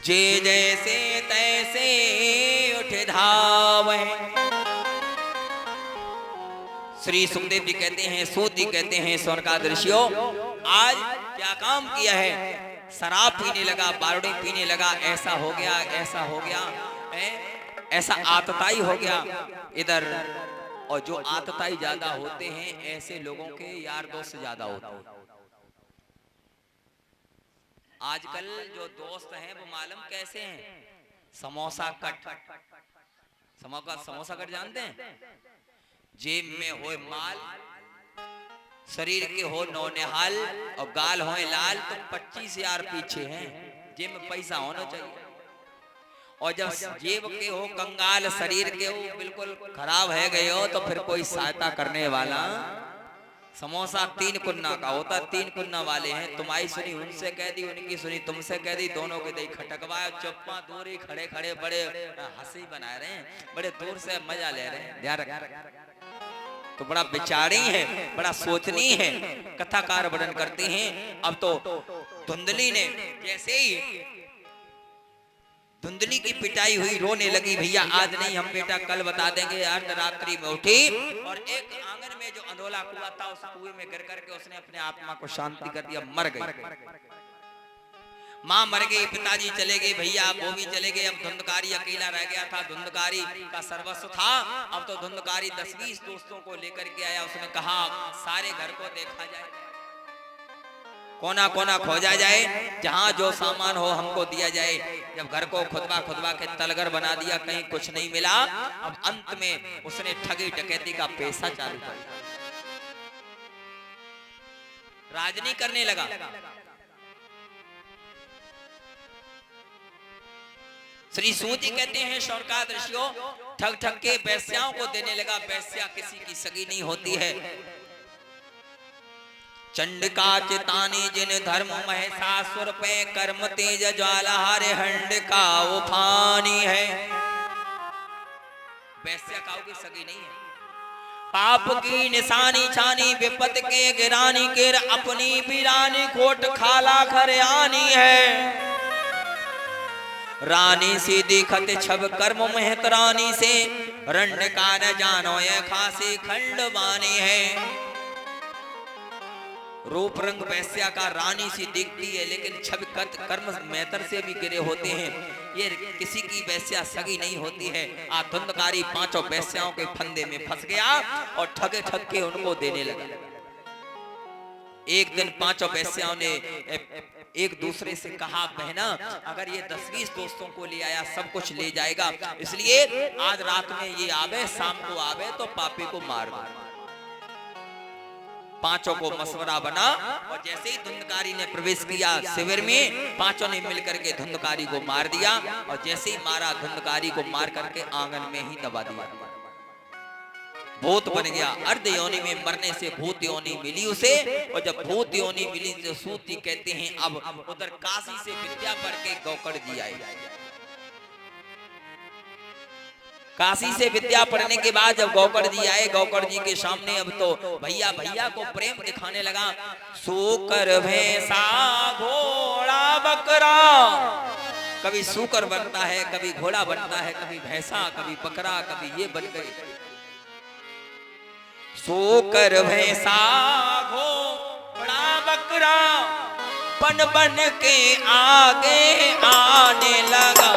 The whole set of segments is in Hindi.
जे जैसे तैसे उठ धावे। श्री सुखदेव जी कहते हैं, सूत जी कहते हैं, स्वर्गाद ऋषियों आज क्या काम किया है, शराब पीने लगा, बारूदी पीने लगा, ऐसा हो गया, ऐसा हो गया, ऐसा आतताई हो गया इधर। और जो आतताई ज्यादा होते हैं ऐसे लोगों के यार दोस्त ज्यादा होते हैं। आजकल जो दोस्त हैं वो मालूम कैसे हैं, समोसा कट। समोसा कट जानते हैं? जेब में हो माल, शरीर के हो नौनिहाल और गाल हो लाल तो 25 यार पीछे हैं। जेब में पैसा होना चाहिए। और जब जेब के हो कंगाल, शरीर के हो बिल्कुल खराब है गए हो तो फिर कोई सहायता करने वाला। समोसा 3 कुन्ना का होता, 3 कुन्ना वाले हैं, तुम्हारी सुनी उनसे कह दी, उनकी सुनी तुमसे कह दी, दोनों के दही खटकवाए, चुप्पा दूर ही खड़े खड़े बड़े हंसी बना रहे हैं, बड़े दूर से मजा ले रहे हैं। ध्यान रख, तो बड़ा विचारी है, बड़ा सोचनी है, कथाकार वर्णन करते हैं। अब तो धुंधली ने जैसे ही धुंधली की पिटाई हुई, रोने लगी, भैया आज नहीं हम बेटा कल बता देंगे। अर्धरात्रि में उठी और एक आंगन में जो अंधोला कुआं था उस कुएं में गिर करके उसने अपने आत्मा को शांति कर दिया, मर गई। माँ मर गई, पिताजी चले गए, भैया वो भी चले गए। अब धुंधकारी अकेला रह गया था, धुंधकारी का सर्वस्व था। अब तो धुंधकारी 10-20 दोस्तों को लेकर के आया। उसने कहा सारे घर को देखा जाए, कोना कोना खोजा जाए, जहां जो सामान हो हमको दिया जाए। जब घर को खुदवा के तलगर बना दिया, कहीं कुछ नहीं मिला। अब अंत में उसने ठगी डकैती का पेशा चालू कर दिया, राजनी करने लगा। श्री सूत जी कहते हैं, शौनकाद ऋषियों ठग ठग के वैश्याओं को देने लगा। वैश्या किसी की सगी नहीं होती है। चंडिका चितानी जिन धर्म महिषासुर पे कर्म तेज ज्वाला हरे हंड का उफानी है। वैश्या काऊ की सगी नहीं है। पाप की निशानी छानी विपत के गिरानी के अपनी बिरानी कोट खाला खरियानी है। रानी सी दिखत छब कर्म महत रानी से रंड का न जानो ये खासी खंडवानी है। रूप रंग वैश्या का रानी सी दिखती है, लेकिन छब कर्म मेहतर से भी गिरे होते हैं। ये किसी की वैश्या सगी नहीं होती है। धुंधकारी 5 वैश्याओं के फंदे में फंस गया और ठगे ठग के उनको देने लगा। एक दिन 5 वैश्याओं ने एक दूसरे से कहा, बहना अगर ये 10-20 दोस्तों को ले आया सब कुछ ले जाएगा, इसलिए आज रात में ये आवे, शाम को आवे तो पापी को मार दो। 5 को मशवरा बना और जैसे ही धुंधकारी ने प्रवेश किया शिविर में, 5 ने मिलकर के धुंधकारी को मार दिया। और जैसे ही मारा, धुंधकारी को मार करके आंगन में ही दबा दिया। भूत बन गया। अर्ध योनि में मरने से भूत योनि मिली उसे। और जब भूत योनि मिली तो सूत जी कहते हैं अब उधर काशी से विद्या पढ़ के गौकड़ जी आए। काशी से विद्या पढ़ने के बाद जब गौकड़ जी आए, गौकड़ जी के सामने अब तो भैया भैया को प्रेम दिखाने लगा। सूकर भैंसा घोड़ा बकरा, कभी सूकर बनता है, कभी घोड़ा बनता है, कभी भैंसा, कभी बकरा, कभी ये बन गए। सूकर भैंसा घोड़ा बकरा बन बन के आगे आने लगा।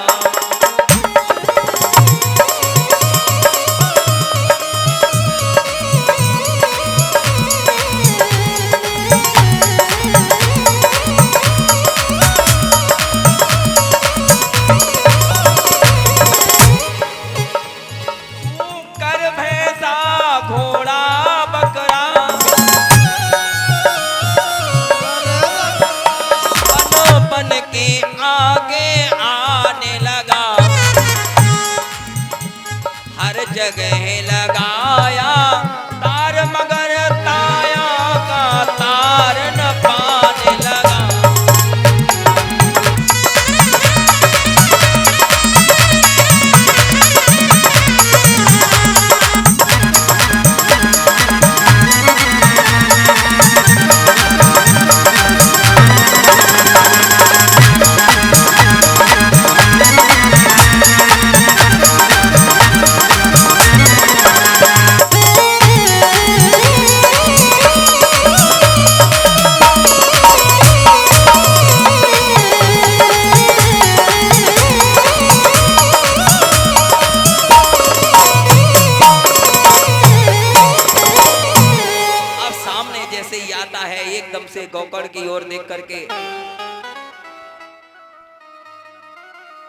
जगह लगाया तार, मगर ताया का तार न पाने लगा।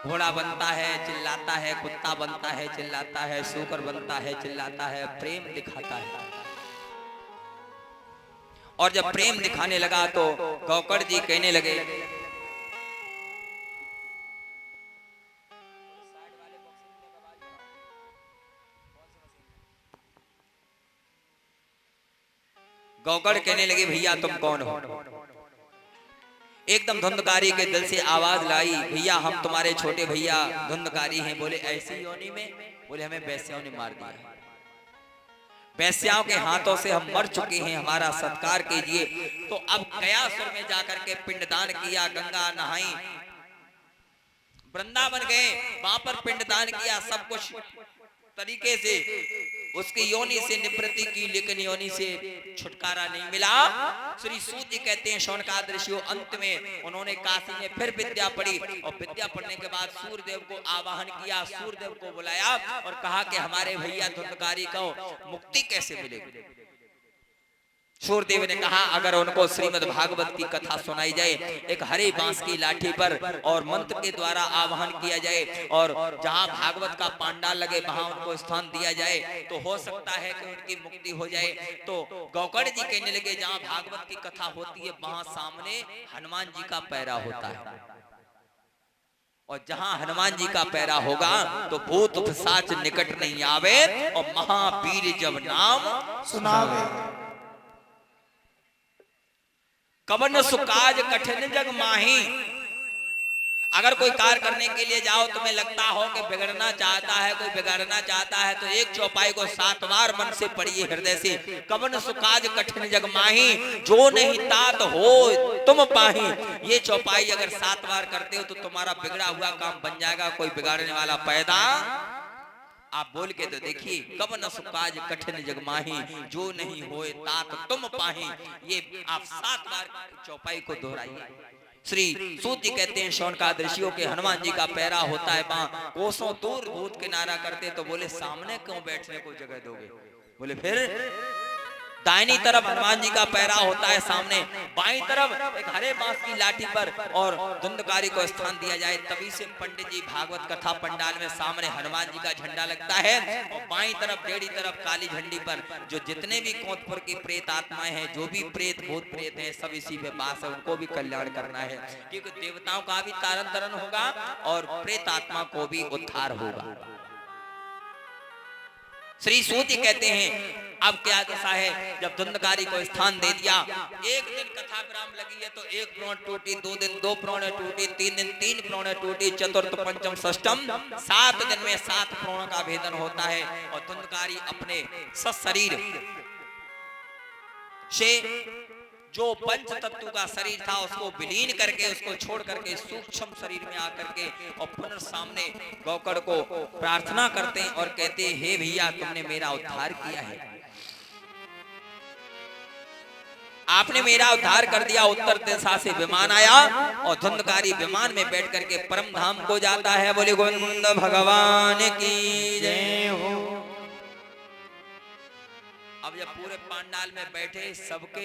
घोड़ा बनता है चिल्लाता है, कुत्ता बनता है चिल्लाता है, सूकर बनता है चिल्लाता है, प्रेम दिखाता है। और जब प्रेम दिखाने लगा तो गौकर्ण जी कहने लगे, गौकर्ण कहने लगे भैया तुम कौन हो? एकदम धुंधकारी के दिल से आवाज लाई, भैया हम तुम्हारे छोटे भैया धुंधकारी हैं। बोले ऐसी योनि में? बोले हमें वैश्याओं ने मार दिया, वैश्याओं के हाथों से हम मर चुके हैं, हमारा सत्कार कीजिए। तो अब कयासुर में जाकर के पिंडदान किया, गंगा नहाई, वृंदावन गए, वहां पर पिंडदान किया, सब कुछ तरीके से उसकी योनि से निवृत्ति की, लेकिन योनि से छुटकारा नहीं मिला। श्री सूत जी कहते हैं शौनकादिक ऋषियों अंत में उन्होंने काशी में फिर विद्या पढ़ी, और विद्या पढ़ने के बाद सूर्यदेव को आवाहन किया, सूर्यदेव को बुलाया और कहा कि हमारे भैया धुंधकारी को मुक्ति कैसे मिलेगी? सूर्यदेव ने कहा अगर उनको श्रीमद् भागवत की कथा सुनाई जाए, एक हरे बांस की लाठी पर और मंत्र के द्वारा आवाहन किया जाए, और जहां भागवत का पांडाल लगे वहां उनको स्थान दिया जाए, तो हो सकता है कि उनकी मुक्ति हो जाए। तो गौकर्ण जी कहने लगे जहां भागवत की कथा होती है वहां सामने हनुमान जी का पैरा होता है, और जहां हनुमान जी का पैरा होगा तो भूत पिशाच निकट नहीं आवे, और महावीर जब नाम सुनावे। कवन सुकाज कठिन जग माही। अगर कोई कार्य करने के लिए जाओ, तुम्हें लगता हो कि बिगड़ना चाहता है, कोई बिगाड़ना चाहता है, तो एक चौपाई को 7 बार मन से पढ़िए हृदय से। कवन सुकाज कठिन जग माही, जो नहीं तात हो तुम पाही। ये चौपाई अगर 7 बार करते हो तो तुम्हारा बिगड़ा हुआ काम बन जाएगा, कोई बिगाड़ने वाला पैदा। आप बोल के तो देखिए, कवन सुकाज कठिन जग माही, जो नहीं होए तात तुम पाही। ये आप 7 बार चौपाई को दोहराइए। श्री सूत जी कहते हैं शौनकादिक ऋषियों के हनुमान जी का पैरा होता है वहां कोसों दूर भूत किनारा करते, तो बोले सामने क्यों बैठने को जगह दोगे? बोले फिर दाहिनी तरफ हनुमान जी का पैरा होता है सामने, बाईं तरफ एक हरे बांस की लाठी पर और धुंधकारी को स्थान दिया जाए। तभी से पंडित जी भागवत कथा पंडाल में सामने हनुमान जी का झंडा लगता है, और बाईं तरफ डेढ़ी तरफ काली झंडी पर जो जितने भी कोतपुर की प्रेत आत्माएं हैं, जो भी प्रेत भूत प्रेत हैं, सब इसी पे बास है, उनको भी कल्याण करना है, क्योंकि देवताओं का भी तारण तरण होगा और प्रेत आत्मा को भी उद्धार होगा। श्री सूत जी कहते हैं अब क्या दशा है, जब धुंधकारी को स्थान दे दिया, एक दिन कथा विराम लगी है तो 1 प्रोण टूटी, 2 दिन 2 प्रोण टूटी, 3 दिन 3 प्रोण टूटी, चतुर्थ पंचम षष्टम 7 दिन में 7 प्रोण का भेदन होता है। और धुंधकारी अपने सशरीर से जो पंच तत्व का शरीर था उसको विलीन करके, उसको छोड़ करके सूक्ष्म शरीर में आकर के और पुनर्सामने गौकर्ण को प्रार्थना करते हैं और कहते हैं हे भैया तुमने मेरा उद्धार किया है, आपने मेरा उद्धार कर दिया। उत्तर दिशा से विमान आया और धुंधकारी विमान में बैठ करके परम धाम को जाता है। बोले गोविंद भगवान की जय हो। अब जब पूरे पंडाल में बैठे सबके